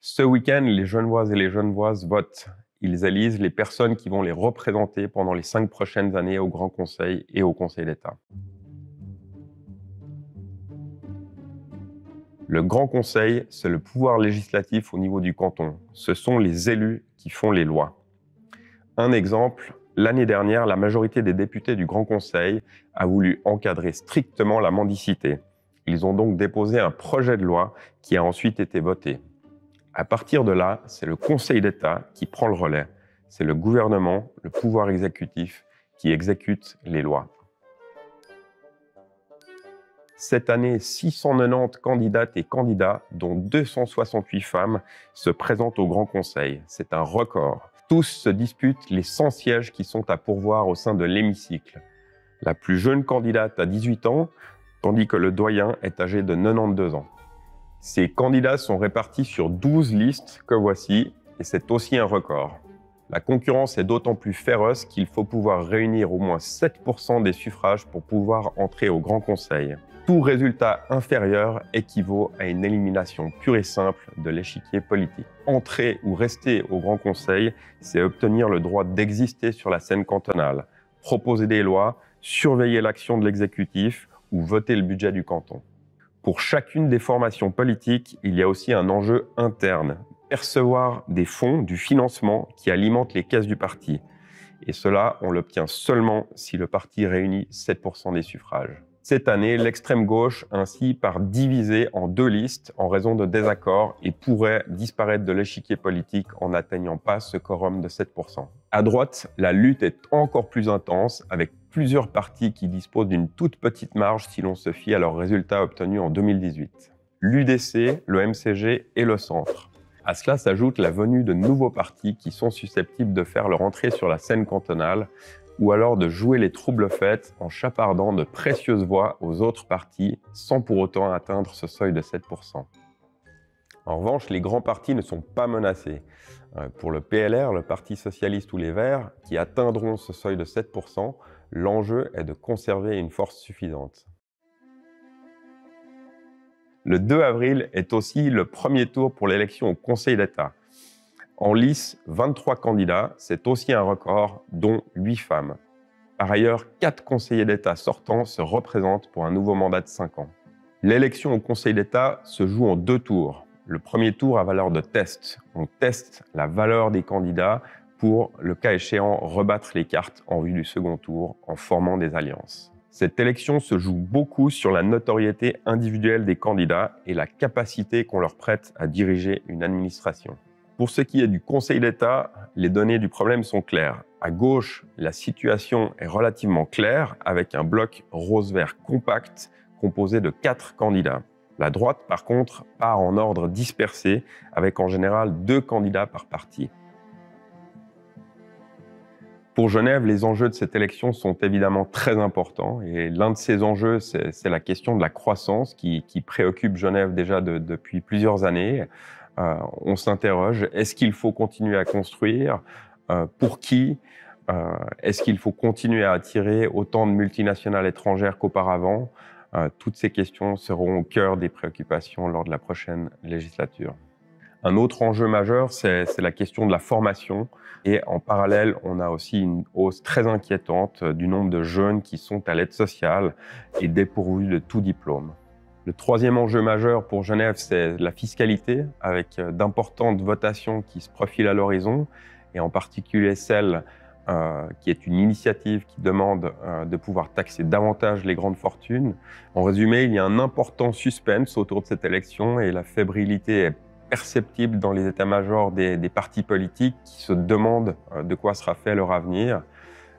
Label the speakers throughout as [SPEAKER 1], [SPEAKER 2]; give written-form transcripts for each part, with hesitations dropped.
[SPEAKER 1] Ce week-end, les Genevoises et les Genevoises votent. Ils élisent les personnes qui vont les représenter pendant les 5 prochaines années au Grand Conseil et au Conseil d'État. Le Grand Conseil, c'est le pouvoir législatif au niveau du canton. Ce sont les élus qui font les lois. Un exemple, l'année dernière, la majorité des députés du Grand Conseil a voulu encadrer strictement la mendicité. Ils ont donc déposé un projet de loi qui a ensuite été voté. À partir de là, c'est le Conseil d'État qui prend le relais. C'est le gouvernement, le pouvoir exécutif, qui exécute les lois. Cette année, 690 candidates et candidats, dont 268 femmes, se présentent au Grand Conseil. C'est un record. Tous se disputent les 100 sièges qui sont à pourvoir au sein de l'hémicycle. La plus jeune candidate a 18 ans, tandis que le doyen est âgé de 92 ans. Ces candidats sont répartis sur 12 listes que voici, et c'est aussi un record. La concurrence est d'autant plus féroce qu'il faut pouvoir réunir au moins 7% des suffrages pour pouvoir entrer au Grand Conseil. Tout résultat inférieur équivaut à une élimination pure et simple de l'échiquier politique. Entrer ou rester au Grand Conseil, c'est obtenir le droit d'exister sur la scène cantonale, proposer des lois, surveiller l'action de l'exécutif ou voter le budget du canton. Pour chacune des formations politiques, il y a aussi un enjeu interne, percevoir des fonds, du financement qui alimentent les caisses du parti. Et cela, on l'obtient seulement si le parti réunit 7% des suffrages. Cette année, l'extrême gauche ainsi part divisée en 2 listes en raison de désaccords et pourrait disparaître de l'échiquier politique en n'atteignant pas ce quorum de 7%. À droite, la lutte est encore plus intense avec plusieurs partis qui disposent d'une toute petite marge si l'on se fie à leurs résultats obtenus en 2018. L'UDC, le MCG et le Centre. À cela s'ajoute la venue de nouveaux partis qui sont susceptibles de faire leur entrée sur la scène cantonale ou alors de jouer les troubles faits en chapardant de précieuses voix aux autres partis sans pour autant atteindre ce seuil de 7%. En revanche, les grands partis ne sont pas menacés. Pour le PLR, le Parti socialiste ou les Verts, qui atteindront ce seuil de 7%, l'enjeu est de conserver une force suffisante. Le 2 avril est aussi le premier tour pour l'élection au Conseil d'État. En lice, 23 candidats, c'est aussi un record, dont 8 femmes. Par ailleurs, 4 conseillers d'État sortants se représentent pour un nouveau mandat de 5 ans. L'élection au Conseil d'État se joue en 2 tours. Le premier tour a valeur de test. On teste la valeur des candidats pour, le cas échéant, rebattre les cartes en vue du second tour en formant des alliances. Cette élection se joue beaucoup sur la notoriété individuelle des candidats et la capacité qu'on leur prête à diriger une administration. Pour ce qui est du Conseil d'État, les données du problème sont claires. À gauche, la situation est relativement claire avec un bloc rose-vert compact composé de 4 candidats. La droite, par contre, part en ordre dispersé avec en général 2 candidats par parti. Pour Genève, les enjeux de cette élection sont évidemment très importants et l'un de ces enjeux, c'est la question de la croissance qui préoccupe Genève déjà depuis plusieurs années. On s'interroge, est-ce qu'il faut continuer à construire? Pour qui? Est-ce qu'il faut continuer à attirer autant de multinationales étrangères qu'auparavant? Toutes ces questions seront au cœur des préoccupations lors de la prochaine législature. Un autre enjeu majeur, c'est la question de la formation. Et en parallèle, on a aussi une hausse très inquiétante du nombre de jeunes qui sont à l'aide sociale et dépourvus de tout diplôme. Le troisième enjeu majeur pour Genève, c'est la fiscalité, avec d'importantes votations qui se profilent à l'horizon, et en particulier celle qui est une initiative qui demande de pouvoir taxer davantage les grandes fortunes. En résumé, il y a un important suspense autour de cette élection et la fébrilité est perceptible dans les états-majors des partis politiques qui se demandent de quoi sera fait leur avenir.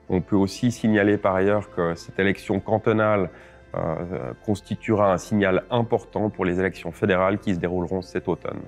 [SPEAKER 1] On peut aussi signaler par ailleurs que cette élection cantonale constituera un signal important pour les élections fédérales qui se dérouleront cet automne.